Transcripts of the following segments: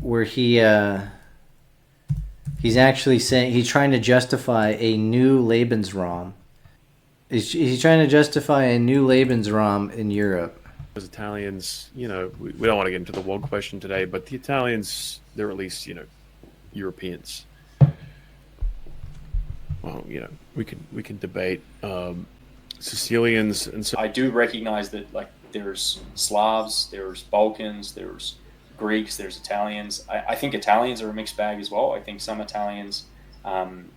where he's actually saying he's trying to justify a new Lebensraum. He's trying to justify a new Lebensraum in Europe. As Italians, we don't want to get into the WOG question today, but the Italians, they're at least, Europeans. Well, we can debate Sicilians, and so I do recognize that there's Slavs, there's Balkans, there's Greeks, there's Italians. I think Italians are a mixed bag as well. I think some Italians, and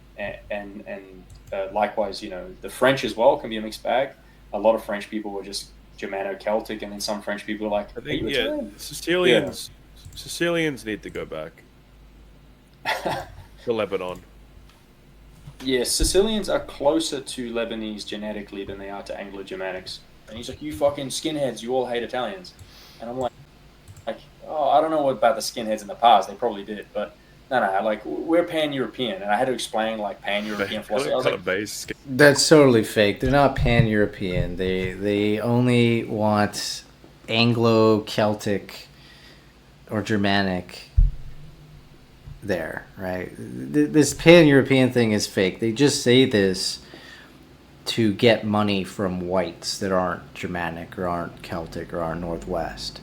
likewise, the French as well can be a mixed bag. A lot of French people are just Germano-Celtic, and then some French people are like, I think, Sicilians need to go back to Lebanon. Yeah, Sicilians are closer to Lebanese genetically than they are to Anglo-Germanics. And he's like, you fucking skinheads, you all hate Italians. And I'm like, oh, I don't know about the skinheads in the past. They probably did, but no, we're pan-European. And I had to explain, pan-European philosophy. I was like, that's totally fake. They're not pan-European. They only want Anglo-Celtic or Germanic there, right? This pan-European thing is fake. They just say this to get money from whites that aren't Germanic or aren't Celtic or aren't Northwest,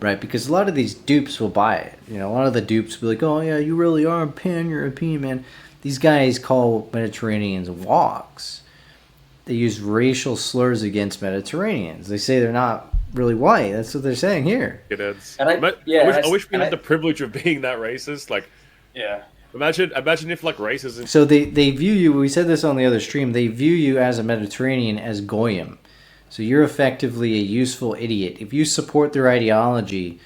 right? Because a lot of these dupes will buy it. A lot of the dupes will be like, oh yeah, you really are pan-European, man. These guys call Mediterraneans wogs. They use racial slurs against Mediterraneans. They say they're not really white. That's what they're saying here. It is. And I wish we had the privilege of being that racist. Yeah. Imagine if racism. So they view you. We said this on the other stream. They view you as a Mediterranean as goyim. So you're effectively a useful idiot. If you support their ideology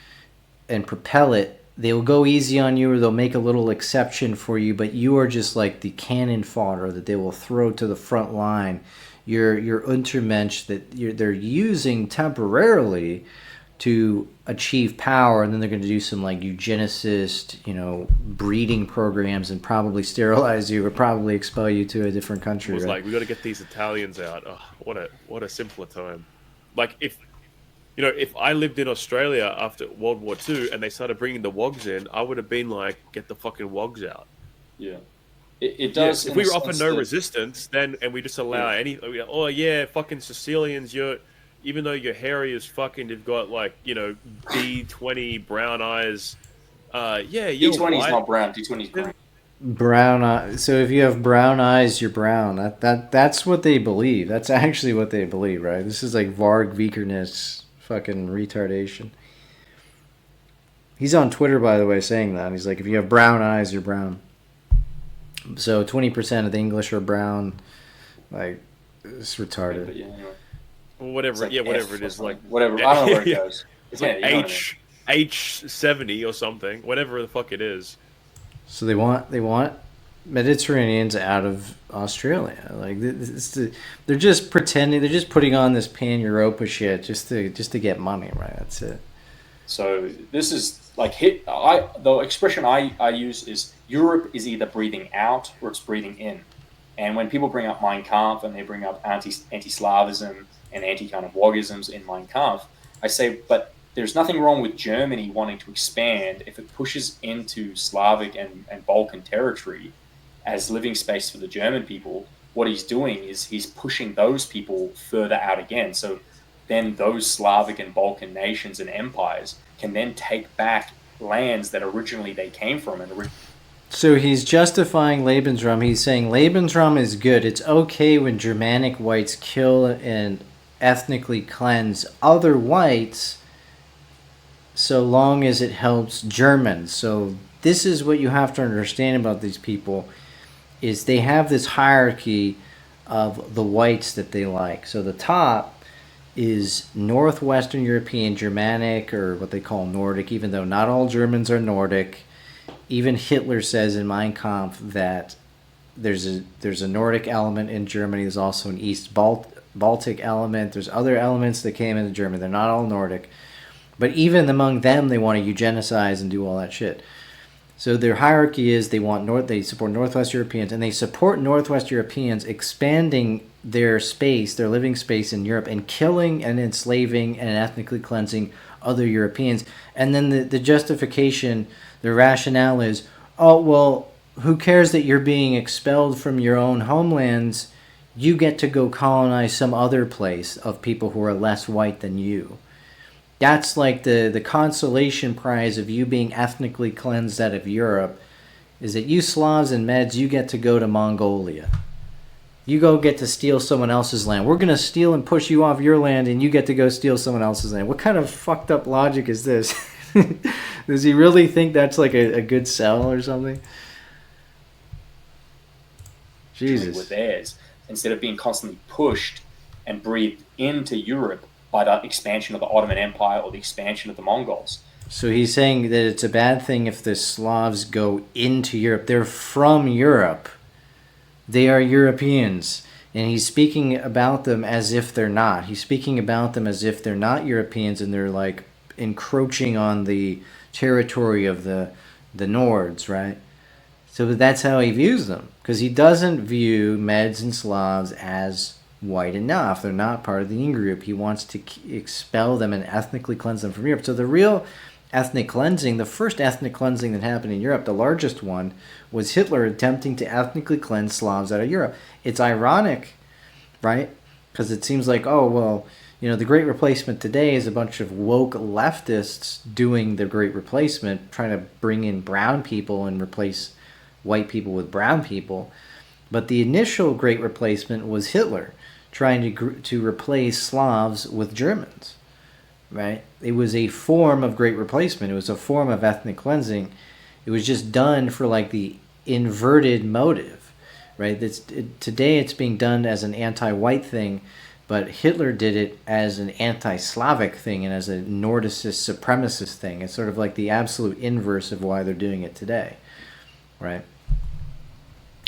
and propel it, they'll go easy on you, or they'll make a little exception for you. But you are just like the cannon fodder that they will throw to the front line. You're Untermensch that they're using temporarily to achieve power, and then they're going to do some eugenicist, breeding programs and probably sterilize you or probably expel you to a different country. It was right? we got to get these Italians out. Oh, what a simpler time. If I lived in Australia after World War II and they started bringing the wogs in, I would have been like, get the fucking wogs out. Yeah. It does. Yeah, if we offer no resistance, then and we just allow any, oh yeah, fucking Sicilians, even though you're hairy as fucking, you've got D20 brown eyes. Yeah, you're D20 is white. not brown. D20 is green. Brown eyes. So if you have brown eyes, you're brown. That's what they believe. That's actually what they believe, right? This is like Varg Vikernes fucking retardation. He's on Twitter, by the way, saying that. He's like, if you have brown eyes, you're brown. So 20% of the English are brown. It's retarded. Yeah, anyway. Well, whatever. Whatever it is. Whatever. I don't know where it goes. It's H70 or something. Whatever the fuck it is. So they want Mediterraneans out of Australia. They're just pretending. They're just putting on this pan-Europa shit just to get money, right? That's it. So this is the expression I use is Europe is either breathing out or it's breathing in. And when people bring up Mein Kampf and they bring up anti-Slavism and anti-kind of wogisms in Mein Kampf, I say, but there's nothing wrong with Germany wanting to expand if it pushes into Slavic and Balkan territory as living space for the German people. What he's doing is he's pushing those people further out again. So then those Slavic and Balkan nations and empires can then take back lands that originally they came from. So he's justifying Lebensraum. He's saying Lebensraum is good. It's okay when Germanic whites kill and ethnically cleanse other whites so long as it helps Germans. So this is what you have to understand about these people is they have this hierarchy of the whites that they like. So the top is Northwestern European, Germanic, or what they call Nordic, even though not all Germans are Nordic. Even Hitler says in Mein Kampf that there's a Nordic element in Germany. There's also an East Baltic element. There's other elements that came into Germany. They're not all Nordic. But even among them, they want to eugenicize and do all that shit. So their hierarchy is they support Northwest Europeans, and they support Northwest Europeans expanding their space, their living space in Europe, and killing and enslaving and ethnically cleansing other Europeans. And then the justification, the rationale is, oh, well, who cares that you're being expelled from your own homelands? You get to go colonize some other place of people who are less white than you. That's like the consolation prize of you being ethnically cleansed out of Europe, is that you Slavs and Meds, you get to go to Mongolia. You go get to steal someone else's land. We're going to steal and push you off your land, and you get to go steal someone else's land. What kind of fucked up logic is this? Does he really think that's like a good sell or something? Jesus. Were theirs, instead of being constantly pushed and breathed into Europe by the expansion of the Ottoman Empire or the expansion of the Mongols. So he's saying that it's a bad thing if the Slavs go into Europe. They're from Europe. They are Europeans. And he's speaking about them as if they're not. He's speaking about them as if they're not Europeans and they're like encroaching on the territory of the Nords, right? So that's how he views them. Because he doesn't view Meds and Slavs as white enough. They're not part of the in-group. He wants to expel them and ethnically cleanse them from Europe. So the real ethnic cleansing, the first ethnic cleansing that happened in Europe, the largest one, was Hitler attempting to ethnically cleanse Slavs out of Europe. It's ironic, right? Because it seems like, oh, well, you know, the Great Replacement today is a bunch of woke leftists doing the Great Replacement, trying to bring in brown people and replace white people with brown people. But the initial Great Replacement was Hitler trying to replace Slavs with Germans, right? It was a form of Great Replacement. It was a form of ethnic cleansing. It was just done for like the inverted motive, right? Today it's being done as an anti-white thing, but Hitler did it as an anti-Slavic thing and as a Nordicist supremacist thing. It's sort of like the absolute inverse of why they're doing it today, right?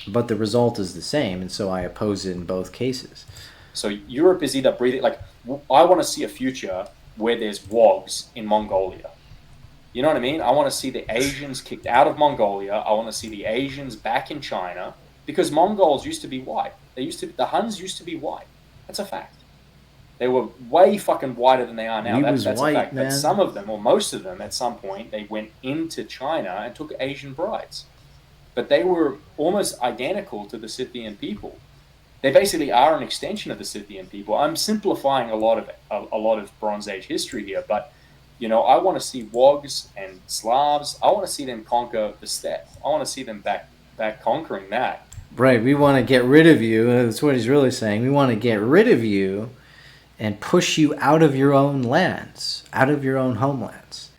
But the result is the same, and so I oppose it in both cases. So Europe is either breathing, like, I want to see a future where there's WOGs in Mongolia. You know what I mean? I want to see the Asians kicked out of Mongolia. I want to see the Asians back in China, because Mongols used to be white. The Huns used to be white. That's a fact. They were way fucking whiter than they are now. That's white, a fact. man. But some of them, or most of them, at some point, they went into China and took Asian brides. But they were almost identical to the Scythian people. They basically are an extension of the Scythian people. I'm simplifying a lot of Bronze Age history here, but you know, I want to see Wogs and Slavs. I want to see them conquer the steppe. I want to see them back conquering that. Right. We want to get rid of you. That's what he's really saying. We want to get rid of you and push you out of your own lands, out of your own homelands.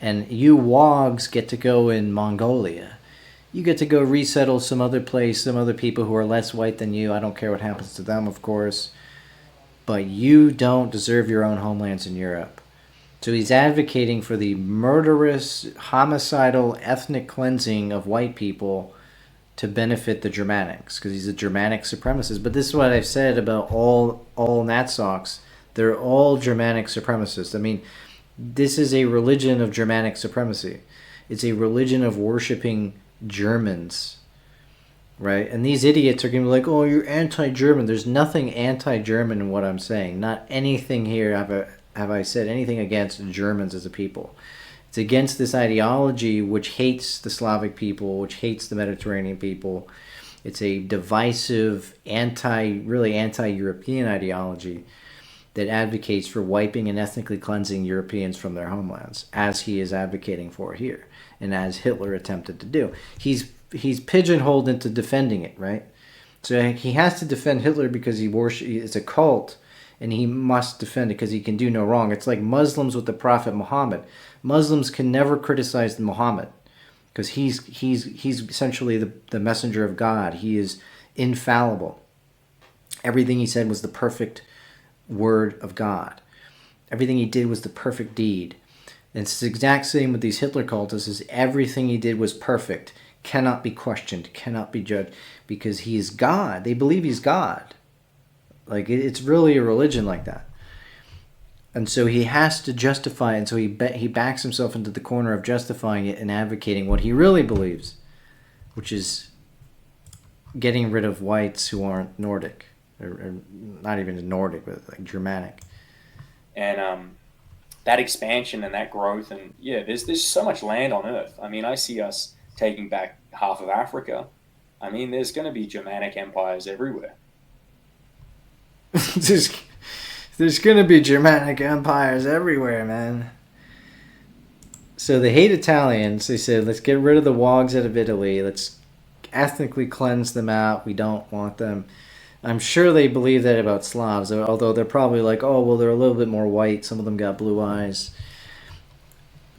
And you Wogs get to go in Mongolia. You get to go resettle some other place, some other people who are less white than you. I don't care what happens to them, of course. But you don't deserve your own homelands in Europe. So he's advocating for the murderous, homicidal, ethnic cleansing of white people to benefit the Germanics, because he's a Germanic supremacist. But this is what I've said about all Natsocs. They're all Germanic supremacists. I mean, this is a religion of Germanic supremacy. It's a religion of worshiping Germans, right? And these idiots are going to be like, oh, you're anti-German. There's nothing anti-German in what I'm saying. Not anything here have I said anything against Germans as a people. It's against this ideology which hates the Slavic people, which hates the Mediterranean people. It's a divisive, really anti-European ideology that advocates for wiping and ethnically cleansing Europeans from their homelands, as he is advocating for here, and as Hitler attempted to do. He's pigeonholed into defending it, right? So he has to defend Hitler because it's a cult, and he must defend it because he can do no wrong. It's like Muslims with the Prophet Muhammad. Muslims can never criticize Muhammad because he's essentially the messenger of God. He is infallible. Everything he said was the perfect word of God. Everything he did was the perfect deed. And it's the exact same with these Hitler cultists, is everything he did was perfect, cannot be questioned, cannot be judged, because he is God. They believe he's God. Like, it's really a religion like that. And so he has to justify it, and so he backs himself into the corner of justifying it and advocating what he really believes, which is getting rid of whites who aren't Nordic, or not even Nordic, but like Germanic. And that expansion and that growth, and yeah, there's so much land on Earth. I mean, I see us taking back half of Africa. I mean, there's going to be Germanic empires everywhere. There's going to be Germanic empires everywhere, man. So they hate Italians. They said, let's get rid of the Wogs out of Italy. Let's ethnically cleanse them out. We don't want them. I'm sure they believe that about Slavs, although they're probably like, oh, well, they're a little bit more white. Some of them got blue eyes.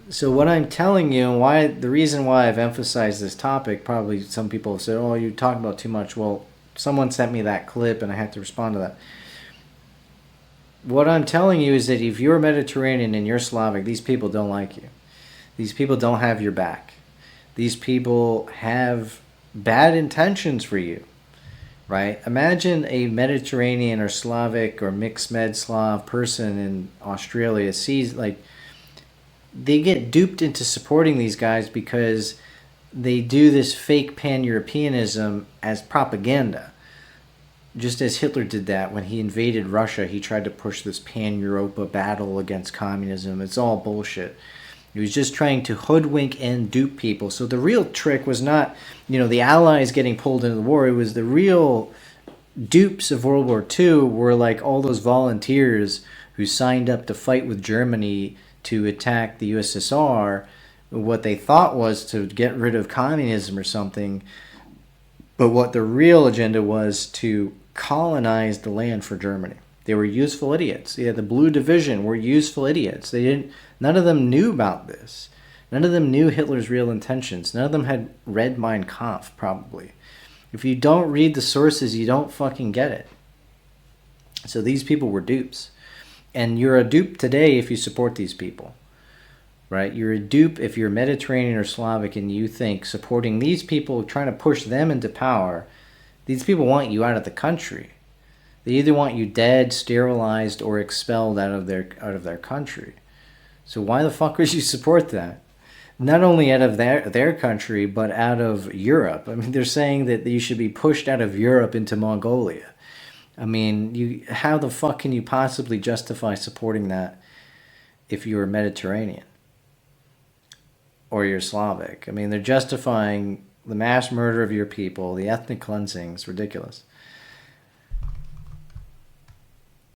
So what I'm telling you, and why the reason why I've emphasized this topic, probably some people have said, oh, you're talking about too much. Well, someone sent me that clip, and I had to respond to that. What I'm telling you is that if you're Mediterranean and you're Slavic, these people don't like you. These people don't have your back. These people have bad intentions for you, right? Imagine a Mediterranean or Slavic or mixed Med Slav person in Australia sees, like, they get duped into supporting these guys because they do this fake pan-Europeanism as propaganda. Just as Hitler did that when he invaded Russia, he tried to push this pan-Europa battle against communism. It's all bullshit. He was just trying to hoodwink and dupe people. So the real trick was not, the Allies getting pulled into the war. It was the real dupes of World War II were like all those volunteers who signed up to fight with Germany to attack the USSR. What they thought was to get rid of communism or something. But what the real agenda was to colonize the land for Germany. They were useful idiots. Yeah, the Blue Division were useful idiots. None of them knew about this. None of them knew Hitler's real intentions. None of them had read Mein Kampf, probably. If you don't read the sources, you don't fucking get it. So these people were dupes. And you're a dupe today if you support these people. Right? You're a dupe if you're Mediterranean or Slavic and you think supporting these people, trying to push them into power, these people want you out of the country. They either want you dead, sterilized, or expelled out of their country. So why the fuck would you support that? Not only out of their country, but out of Europe. I mean, they're saying that you should be pushed out of Europe into Mongolia. I mean, how the fuck can you possibly justify supporting that if you're Mediterranean? Or you're Slavic. I mean, they're justifying the mass murder of your people, the ethnic cleansing. It's ridiculous.